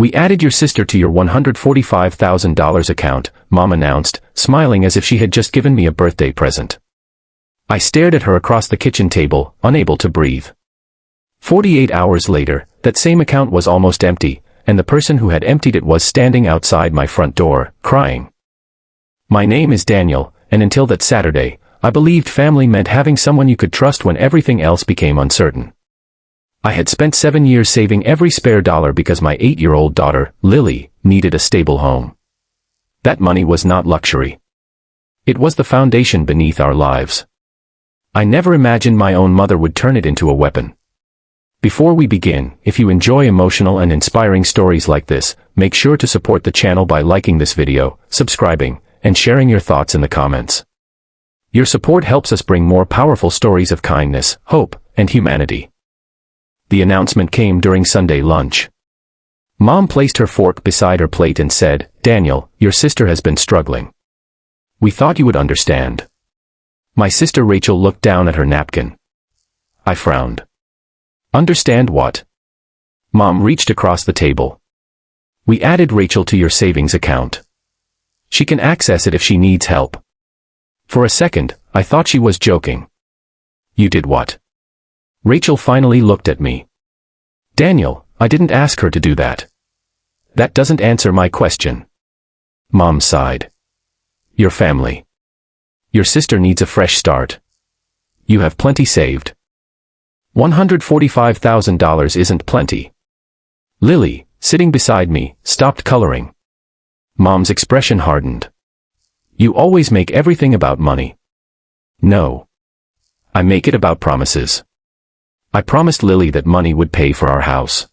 "We added your sister to your $145,000 account," Mom announced, smiling as if she had just given me a birthday present. I stared at her across the kitchen table, unable to breathe. 48 hours later, that same account was almost empty, and the person who had emptied it was standing outside my front door, crying. My name is Daniel, and until that Saturday, I believed family meant having someone you could trust when everything else became uncertain. I had spent 7 years saving every spare dollar because my 8-year-old daughter, Lily, needed a stable home. That money was not luxury. It was the foundation beneath our lives. I never imagined my own mother would turn it into a weapon. Before we begin, if you enjoy emotional and inspiring stories like this, make sure to support the channel by liking this video, subscribing, and sharing your thoughts in the comments. Your support helps us bring more powerful stories of kindness, hope, and humanity. The announcement came during Sunday lunch. Mom placed her fork beside her plate and said, "Daniel, your sister has been struggling. We thought you would understand." My sister Rachel looked down at her napkin. I frowned. "Understand what?" Mom reached across the table. "We added Rachel to your savings account. She can access it if she needs help." For a second, I thought she was joking. "You did what?" Rachel finally looked at me. "Daniel, I didn't ask her to do that." "That doesn't answer my question." Mom sighed. "Your family. Your sister needs a fresh start. You have plenty saved." $145,000 isn't plenty. Lily, sitting beside me, stopped coloring. Mom's expression hardened. "You always make everything about money." "No. I make it about promises. I promised Lily that money would pay for our house."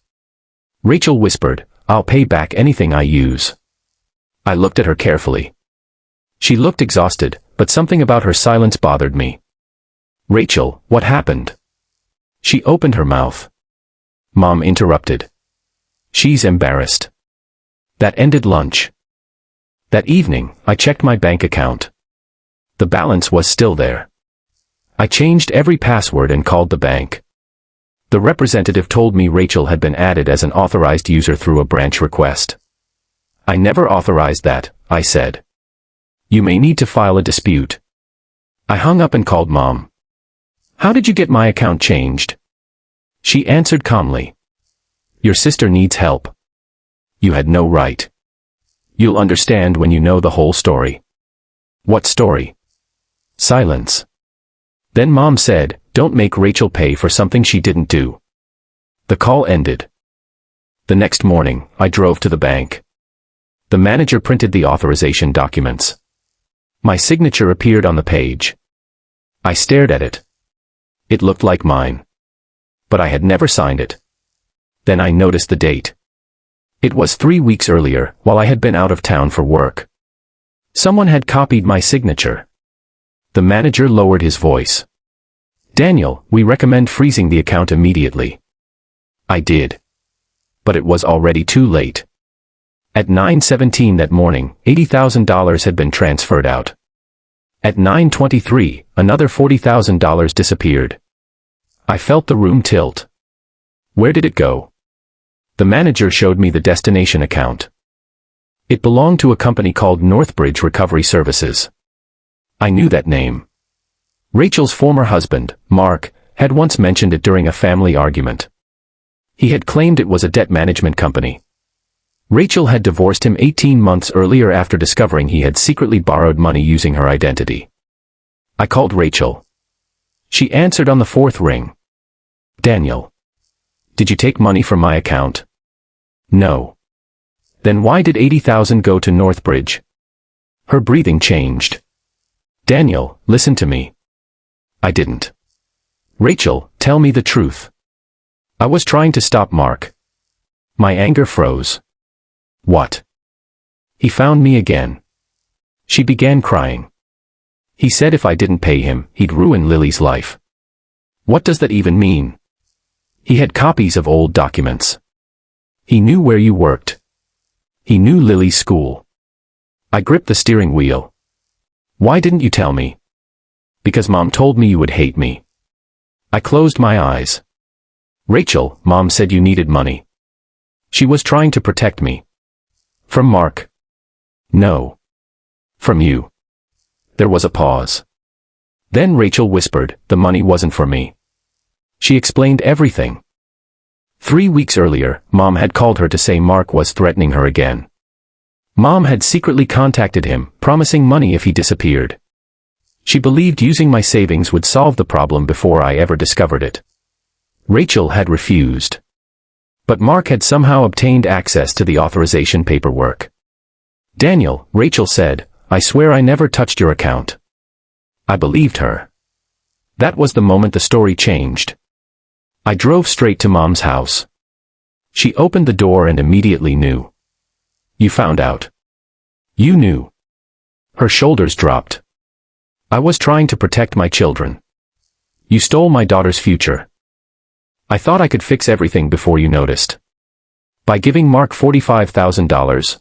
Rachel whispered, "I'll pay back anything I use." I looked at her carefully. She looked exhausted, but something about her silence bothered me. "Rachel, what happened?" She opened her mouth. Mom interrupted. "She's embarrassed." That ended lunch. That evening, I checked my bank account. The balance was still there. I changed every password and called the bank. The representative told me Rachel had been added as an authorized user through a branch request. "I never authorized that," I said. "You may need to file a dispute." I hung up and called Mom. "How did you get my account changed?" She answered calmly. "Your sister needs help. You had no right. You'll understand when you know the whole story." "What story?" Silence. Then Mom said, "Don't make Rachel pay for something she didn't do." The call ended. The next morning, I drove to the bank. The manager printed the authorization documents. My signature appeared on the page. I stared at it. It looked like mine. But I had never signed it. Then I noticed the date. It was 3 weeks earlier, while I had been out of town for work. Someone had copied my signature. The manager lowered his voice. "Daniel, we recommend freezing the account immediately." I did. But it was already too late. At 9:17 that morning, $80,000 had been transferred out. At 9:23, another $40,000 disappeared. I felt the room tilt. Where did it go? The manager showed me the destination account. It belonged to a company called Northbridge Recovery Services. I knew that name. Rachel's former husband, Mark, had once mentioned it during a family argument. He had claimed it was a debt management company. Rachel had divorced him 18 months earlier after discovering he had secretly borrowed money using her identity. I called Rachel. She answered on the 4th ring. "Daniel. Did you take money from my account?" "No." "Then why did $80,000 go to Northbridge?" Her breathing changed. "Daniel, listen to me." I didn't. "Rachel, tell me the truth." I was trying to stop Mark. My anger froze. "What?" "He found me again." She began crying. "He said if I didn't pay him, he'd ruin Lily's life." "What does that even mean?" "He had copies of old documents. He knew where you worked. He knew Lily's school." I gripped the steering wheel. "Why didn't you tell me?" "Because Mom told me you would hate me." I closed my eyes. "Rachel, Mom said you needed money." She was trying to protect me. From Mark? No. From you. There was a pause. Then Rachel whispered, the money wasn't for me. She explained everything. 3 weeks earlier, Mom had called her to say Mark was threatening her again. Mom had secretly contacted him, promising money if he disappeared. She believed using my savings would solve the problem before I ever discovered it. Rachel had refused. But Mark had somehow obtained access to the authorization paperwork. Daniel, Rachel said, I swear I never touched your account. I believed her. That was the moment the story changed. I drove straight to Mom's house. She opened the door and immediately knew. You found out. You knew. Her shoulders dropped. I was trying to protect my children. You stole my daughter's future. I thought I could fix everything before you noticed. By giving Mark $45,000.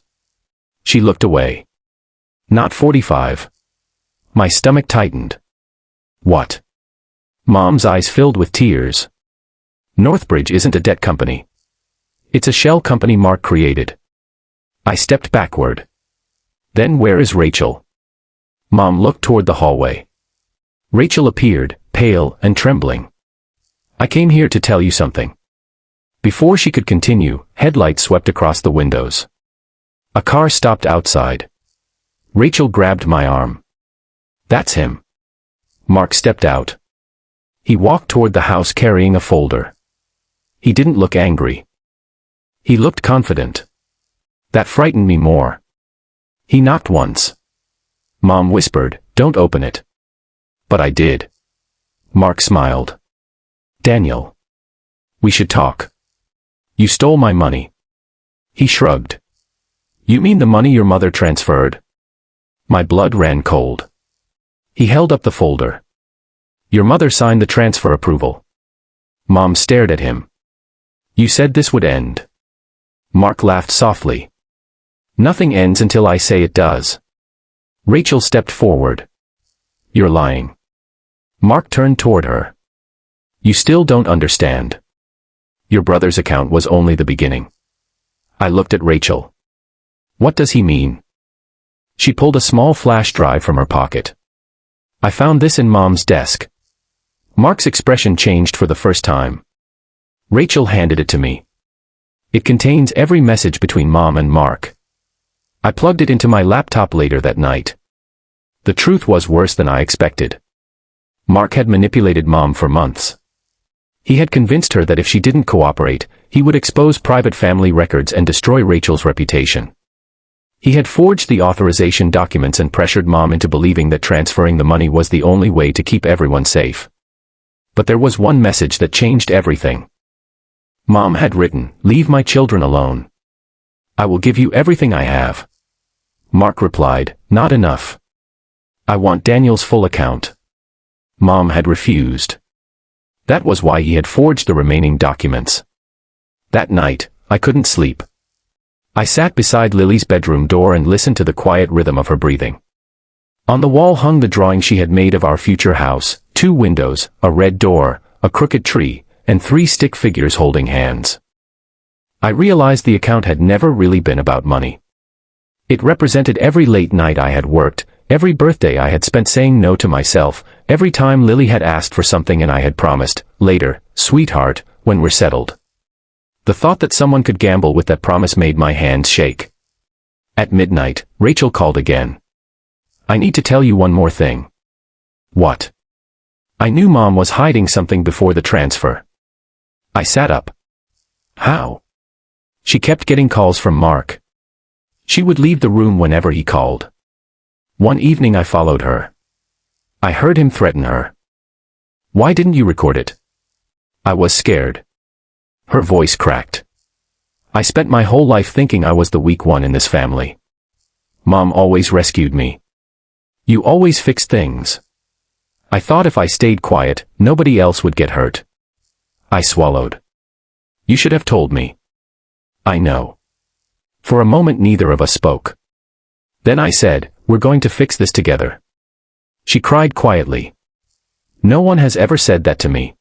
She looked away. Not 45. My stomach tightened. What? Mom's eyes filled with tears. Northbridge isn't a debt company. It's a shell company Mark created. I stepped backward. Then where is Rachel? Mom looked toward the hallway. Rachel appeared, pale and trembling. I came here to tell you something. Before she could continue, headlights swept across the windows. A car stopped outside. Rachel grabbed my arm. That's him. Mark stepped out. He walked toward the house carrying a folder. He didn't look angry. He looked confident. That frightened me more. He knocked once. Mom whispered, don't open it. But I did. Mark smiled. Daniel. We should talk. You stole my money. He shrugged. You mean the money your mother transferred? My blood ran cold. He held up the folder. Your mother signed the transfer approval. Mom stared at him. You said this would end. Mark laughed softly. Nothing ends until I say it does. Rachel stepped forward. You're lying. Mark turned toward her. You still don't understand. Your brother's account was only the beginning. I looked at Rachel. What does he mean? She pulled a small flash drive from her pocket. I found this in Mom's desk. Mark's expression changed for the first time. Rachel handed it to me. It contains every message between Mom and Mark. I plugged it into my laptop later that night. The truth was worse than I expected. Mark had manipulated Mom for months. He had convinced her that if she didn't cooperate, he would expose private family records and destroy Rachel's reputation. He had forged the authorization documents and pressured Mom into believing that transferring the money was the only way to keep everyone safe. But there was one message that changed everything. Mom had written, leave my children alone. I will give you everything I have. Mark replied, not enough. I want Daniel's full account. Mom had refused. That was why he had forged the remaining documents. That night, I couldn't sleep. I sat beside Lily's bedroom door and listened to the quiet rhythm of her breathing. On the wall hung the drawing she had made of our future house, 2 windows, a red door, a crooked tree, and 3 stick figures holding hands. I realized the account had never really been about money. It represented every late night I had worked, every birthday I had spent saying no to myself, every time Lily had asked for something and I had promised, later, sweetheart, when we're settled. The thought that someone could gamble with that promise made my hands shake. At midnight, Rachel called again. I need to tell you one more thing. What? I knew Mom was hiding something before the transfer. I sat up. How? She kept getting calls from Mark. She would leave the room whenever he called. One evening I followed her. I heard him threaten her. Why didn't you record it? I was scared. Her voice cracked. I spent my whole life thinking I was the weak one in this family. Mom always rescued me. You always fix things. I thought if I stayed quiet, nobody else would get hurt. I swallowed. You should have told me. I know. For a moment neither of us spoke. Then I said, we're going to fix this together. She cried quietly. No one has ever said that to me.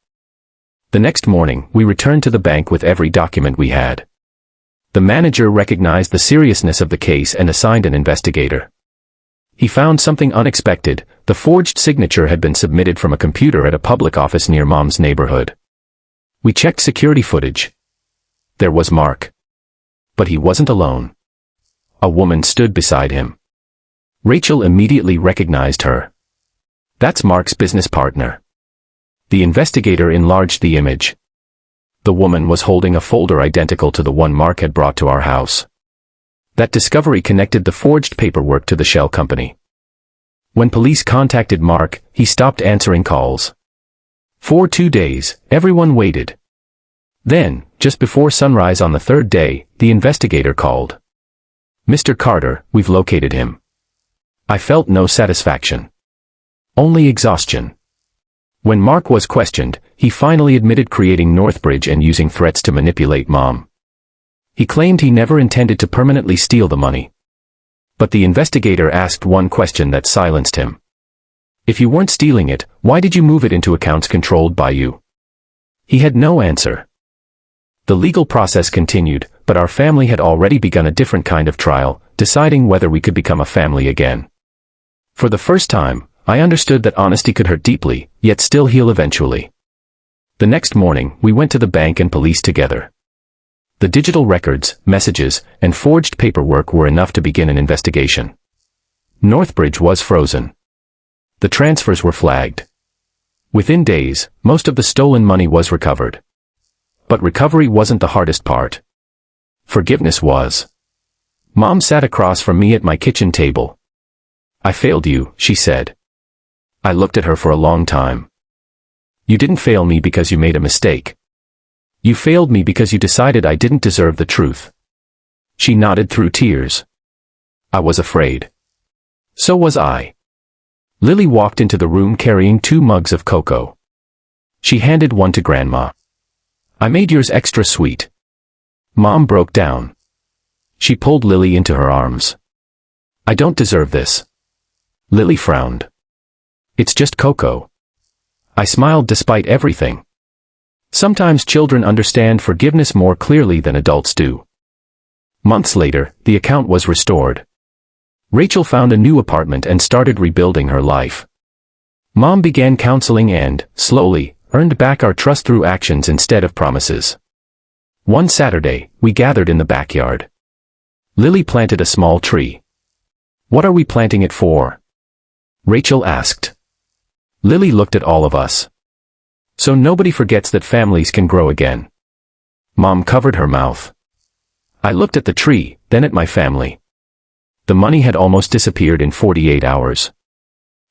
The next morning, we returned to the bank with every document we had. The manager recognized the seriousness of the case and assigned an investigator. He found something unexpected. The forged signature had been submitted from a computer at a public office near Mom's neighborhood. We checked security footage. There was Mark. But he wasn't alone. A woman stood beside him. Rachel immediately recognized her. That's Mark's business partner. The investigator enlarged the image. The woman was holding a folder identical to the one Mark had brought to our house. That discovery connected the forged paperwork to the shell company. When police contacted Mark, he stopped answering calls. For 2 days, everyone waited. Then, just before sunrise on the third day, the investigator called. "Mr. Carter, we've located him." I felt no satisfaction. Only exhaustion. When Mark was questioned, he finally admitted creating Northbridge and using threats to manipulate Mom. He claimed he never intended to permanently steal the money. But the investigator asked one question that silenced him. If you weren't stealing it, why did you move it into accounts controlled by you? He had no answer. The legal process continued, but our family had already begun a different kind of trial, deciding whether we could become a family again. For the first time, I understood that honesty could hurt deeply, yet still heal eventually. The next morning, we went to the bank and police together. The digital records, messages, and forged paperwork were enough to begin an investigation. Northbridge was frozen. The transfers were flagged. Within days, most of the stolen money was recovered. But recovery wasn't the hardest part. Forgiveness was. Mom sat across from me at my kitchen table. "I failed you," she said. I looked at her for a long time. "You didn't fail me because you made a mistake. You failed me because you decided I didn't deserve the truth." She nodded through tears. I was afraid. So was I. Lily walked into the room carrying 2 mugs of cocoa. She handed one to Grandma. "I made yours extra sweet." Mom broke down. She pulled Lily into her arms. "I don't deserve this." Lily frowned. "It's just cocoa." I smiled despite everything. Sometimes children understand forgiveness more clearly than adults do. Months later, the account was restored. Rachel found a new apartment and started rebuilding her life. Mom began counseling and, slowly, earned back our trust through actions instead of promises. One Saturday, we gathered in the backyard. Lily planted a small tree. "What are we planting it for?" Rachel asked. Lily looked at all of us. "So nobody forgets that families can grow again." Mom covered her mouth. I looked at the tree, then at my family. The money had almost disappeared in 48 hours.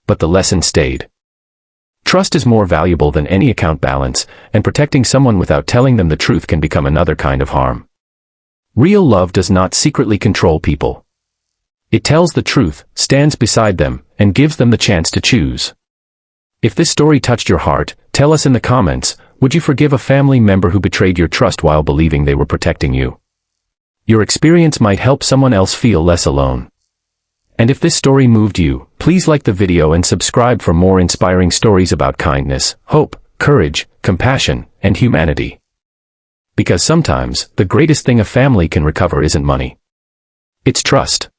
But the lesson stayed. Trust is more valuable than any account balance, and protecting someone without telling them the truth can become another kind of harm. Real love does not secretly control people. It tells the truth, stands beside them, and gives them the chance to choose. If this story touched your heart, tell us in the comments, would you forgive a family member who betrayed your trust while believing they were protecting you? Your experience might help someone else feel less alone. And if this story moved you, please like the video and subscribe for more inspiring stories about kindness, hope, courage, compassion, and humanity. Because sometimes, the greatest thing a family can recover isn't money. It's trust.